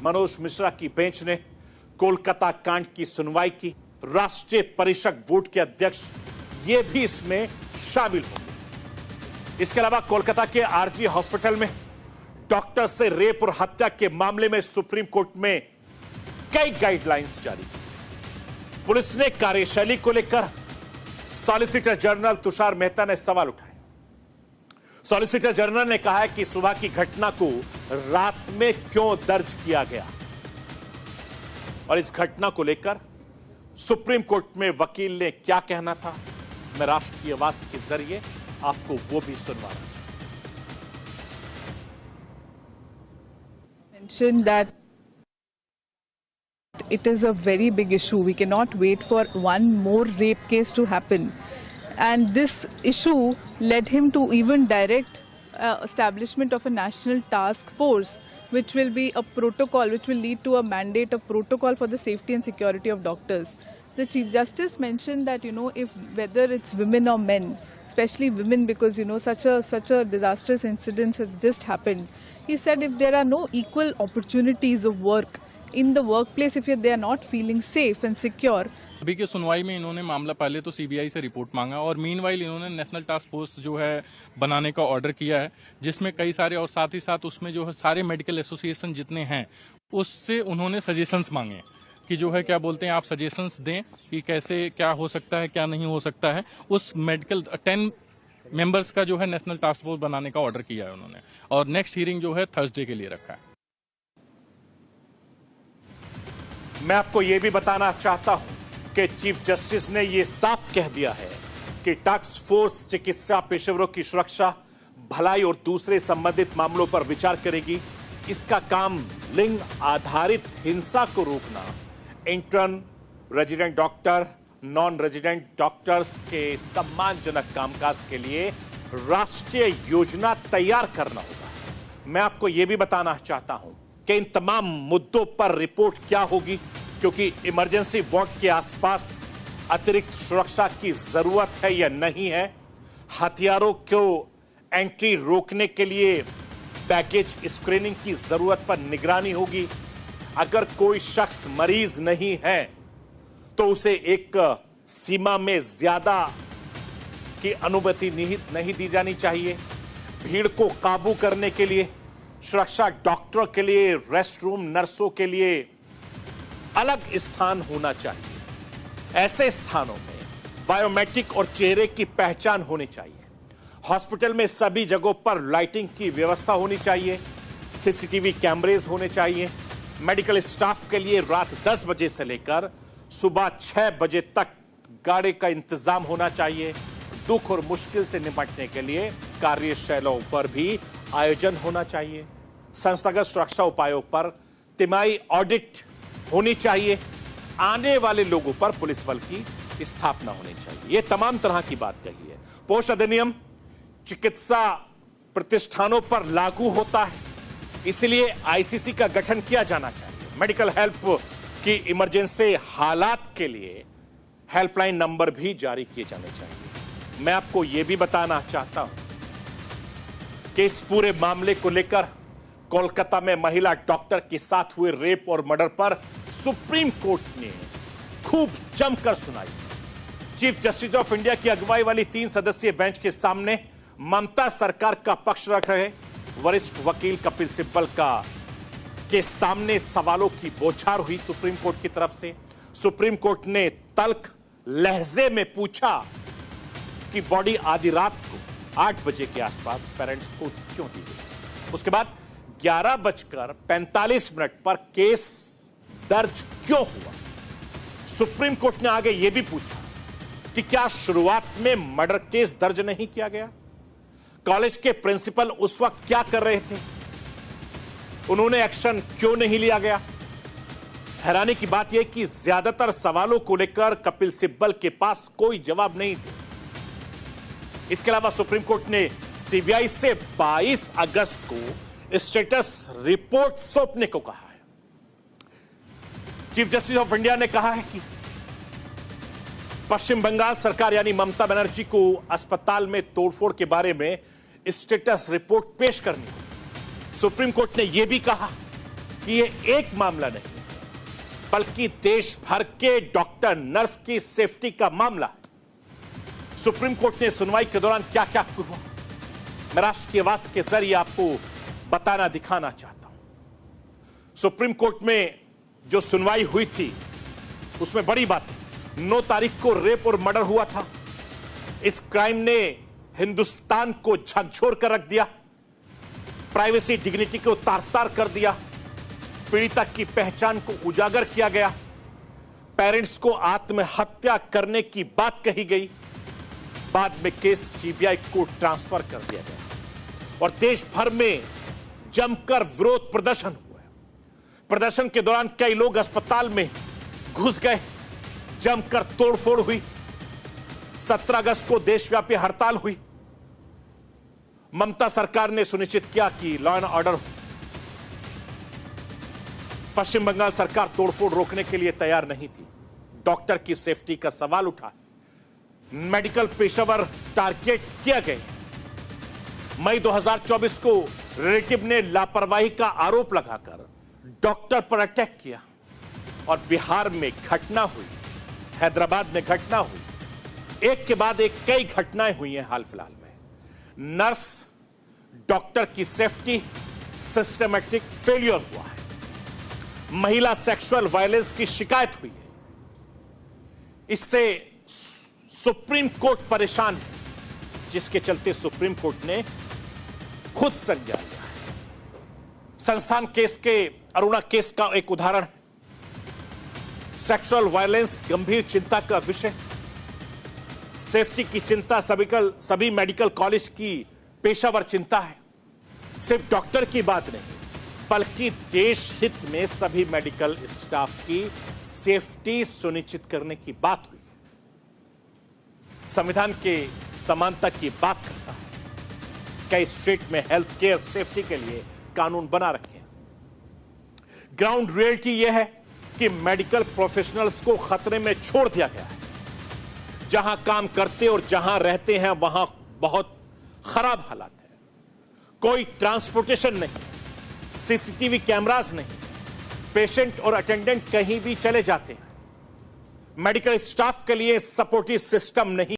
मनोज मिश्रा की बेंच ने कोलकाता कांड की सुनवाई की। राष्ट्रीय परीक्षक बोर्ड के अध्यक्ष ये भी इसमें शामिल होंगे। इसके अलावा कोलकाता के आरजी हॉस्पिटल में डॉक्टर से रेप और हत्या के मामले में सुप्रीम कोर्ट में कई गाइडलाइंस जारी की। पुलिस ने कार्यशैली को लेकर सॉलिसिटर जनरल तुषार मेहता ने सवाल उठाए। सॉलिसिटर जनरल ने कहा है कि सुबह की घटना को रात में क्यों दर्ज किया गया, और इस घटना को लेकर सुप्रीम कोर्ट में वकील ने क्या कहना था, मैं राष्ट्र की आवाज के जरिए आपको वो भी सुनवा रहा हूं। Mentioned that it is a very big issue. We cannot wait for one more rape case to happen, and this issue led him to even direct establishment of a national task force, which will be a protocol, which will lead to a mandate of protocol for the safety and security of doctors. The Chief Justice mentioned that, if whether it's women or men, especially women, because such a disastrous incident has just happened. He said if there are no equal opportunities of work in the workplace, if they are not feeling safe and secure. अभी की सुनवाई में इन्होंने मामला पहले तो CBI से report मांगा, और मीनवाइल इन्होंने नेशनल टास्क फोर्स जो है बनाने का ऑर्डर किया है, जिसमें कई सारे, और साथ ही साथ उसमें जो है सारे मेडिकल एसोसिएशन जितने हैं उससे उन्होंने सजेशंस मांगे कि जो है क्या बोलते हैं, आप सजेशंस दें कि कैसे क्या हो सकता है, क्या नहीं हो सकता है। उस मेडिकल 10 मेंबर्स का जो है नेशनल टास्क फोर्स बनाने का ऑर्डर किया है उन्होंने, और नेक्स्ट हियरिंग जो है थर्सडे के लिए रखा है। मैं आपको यह भी बताना चाहता हूं कि चीफ जस्टिस ने यह साफ कह दिया है कि टास्क फोर्स चिकित्सा पेशेवरों की सुरक्षा, भलाई और दूसरे संबंधित मामलों पर विचार करेगी। इसका काम लिंग आधारित हिंसा को रोकना, intern, resident doctor, non resident doctors के सम्मानजनक कामकाज के लिए राष्ट्रीय योजना तैयार करना होगा। मैं आपको यह भी बताना चाहता हूं कि इन तमाम मुद्दों पर रिपोर्ट क्या होगी, क्योंकि इमरजेंसी वार्ड के आसपास अतिरिक्त सुरक्षा की जरूरत है या नहीं है, हथियारों को एंट्री रोकने के लिए पैकेज स्क्रीनिंग की जरूरत पर निगरानी होगी। अगर कोई शख्स मरीज नहीं है तो उसे एक सीमा में ज्यादा की अनुमति नहीं दी जानी चाहिए। भीड़ को काबू करने के लिए सुरक्षा डॉक्टरों के लिए, रेस्ट रूम नर्सों के लिए अलग स्थान होना चाहिए। ऐसे स्थानों में बायोमेट्रिक और चेहरे की पहचान होनी चाहिए। हॉस्पिटल में सभी जगहों पर लाइटिंग की व्यवस्था होनी चाहिए। सीसीटीवी कैमरेज होने चाहिए। मेडिकल स्टाफ के लिए रात 10 बजे से लेकर सुबह 6 बजे तक गाड़ी का इंतजाम होना चाहिए। दुख और मुश्किल से निपटने के लिए कार्यशालाओं पर भी आयोजन होना चाहिए। संस्थागत सुरक्षा उपायों पर तिमाही ऑडिट होनी चाहिए। आने वाले लोगों पर पुलिस बल की स्थापना होनी चाहिए। यह तमाम तरह की बात कही है। पोस्ट अधिनियम चिकित्सा प्रतिष्ठानों पर लागू होता है, इसलिए आईसीसी का गठन किया जाना चाहिए। मेडिकल हेल्प की इमरजेंसी हालात के लिए हेल्पलाइन नंबर भी जारी किए जाने चाहिए। मैं आपको यह भी बताना चाहता हूं कि इस पूरे मामले को लेकर कोलकाता में महिला डॉक्टर के साथ हुए रेप और मर्डर पर सुप्रीम कोर्ट ने खूब जमकर सुनाई। चीफ जस्टिस ऑफ इंडिया की अगुवाई वाली 3 सदस्यीय बेंच के सामने ममता सरकार का पक्ष रख रहे वरिष्ठ वकील कपिल सिब्बल के सामने सवालों की बौछार हुई सुप्रीम कोर्ट की तरफ से। सुप्रीम कोर्ट ने तल्ख लहजे में पूछा कि बॉडी आधी रात को 8 बजे के आसपास पेरेंट्स को क्यों दी गई। उसके बाद 11:45 पर केस दर्ज क्यों हुआ। सुप्रीम कोर्ट ने आगे यह भी पूछा कि क्या शुरुआत में मर्डर केस दर्ज नहीं किया गया। कॉलेज के प्रिंसिपल उस वक्त क्या कर रहे थे, उन्होंने एक्शन क्यों नहीं लिया गया। हैरानी की बात यह कि ज्यादातर सवालों को लेकर कपिल सिब्बल के पास कोई जवाब नहीं थे। इसके अलावा सुप्रीम कोर्ट ने सीबीआई से 22 अगस्त को स्टेटस रिपोर्ट सौंपने को कहा है। चीफ जस्टिस ऑफ इंडिया ने कहा है कि पश्चिम बंगाल सरकार यानी ममता बनर्जी को अस्पताल में तोड़फोड़ के बारे में स्टेटस रिपोर्ट पेश करनी होगी। सुप्रीम कोर्ट ने यह भी कहा कि ये एक मामला नहीं बल्कि देश भर के डॉक्टर नर्स की सेफ्टी का मामला है। सुप्रीम कोर्ट ने सुनवाई के दौरान क्या क्या हुआ, मैं राष्ट्र की आवाज के जरिए आपको बताना दिखाना चाहता हूं। सुप्रीम कोर्ट में जो सुनवाई हुई थी उसमें बड़ी बात, 9 तारीख को रेप और मर्डर हुआ था। इस क्राइम ने हिंदुस्तान को झकझोर कर रख दिया, प्राइवेसी डिग्निटी को तार-तार कर दिया, पीड़िता की पहचान को उजागर किया गया, पेरेंट्स को आत्महत्या करने की बात कही गई। बाद में केस सीबीआई को ट्रांसफर कर दिया गया और देश भर में जमकर विरोध प्रदर्शन हुआ। प्रदर्शन के दौरान कई लोग अस्पताल में घुस गए, जमकर तोड़फोड़ हुई। 17 अगस्त को देशव्यापी हड़ताल हुई। ममता सरकार ने सुनिश्चित किया कि लॉ एंड ऑर्डर हो। पश्चिम बंगाल सरकार तोड़फोड़ रोकने के लिए तैयार नहीं थी। डॉक्टर की सेफ्टी का सवाल उठा, मेडिकल पेशेवर टारगेट किया गया। मई 2024 को रिलेटिव ने लापरवाही का आरोप लगाकर डॉक्टर पर अटैक किया और बिहार में घटना हुई, हैदराबाद में घटना हुई, एक के बाद एक कई घटनाएं हुई हैं हाल फिलहाल में। नर्स डॉक्टर की सेफ्टी सिस्टमैटिक फेलियर हुआ है। महिला सेक्सुअल वायलेंस की शिकायत हुई है। इससे सुप्रीम कोर्ट परेशान है, जिसके चलते सुप्रीम कोर्ट ने खुद संज्ञान लिया है। संस्थान केस के अरुणा केस का एक उदाहरण है। सेक्सुअल वायलेंस गंभीर चिंता का विषय, सेफ्टी की चिंता सभी मेडिकल कॉलेज की पेशेवर चिंता है। सिर्फ डॉक्टर की बात नहीं बल्कि देश हित में सभी मेडिकल स्टाफ की सेफ्टी सुनिश्चित करने की बात हुई है। संविधान के समानता की बात करता है। कई स्टेट में हेल्थ केयर सेफ्टी के लिए कानून बना रखे हैं। ग्राउंड रियलिटी यह है कि मेडिकल प्रोफेशनल्स को खतरे में छोड़ दिया गया है। जहां काम करते और जहां रहते हैं वहां बहुत खराब हालात है। कोई ट्रांसपोर्टेशन नहीं, सीसीटीवी कैमरास नहीं, पेशेंट और अटेंडेंट कहीं भी चले जाते हैं। मेडिकल स्टाफ के लिए सपोर्टिव सिस्टम नहीं।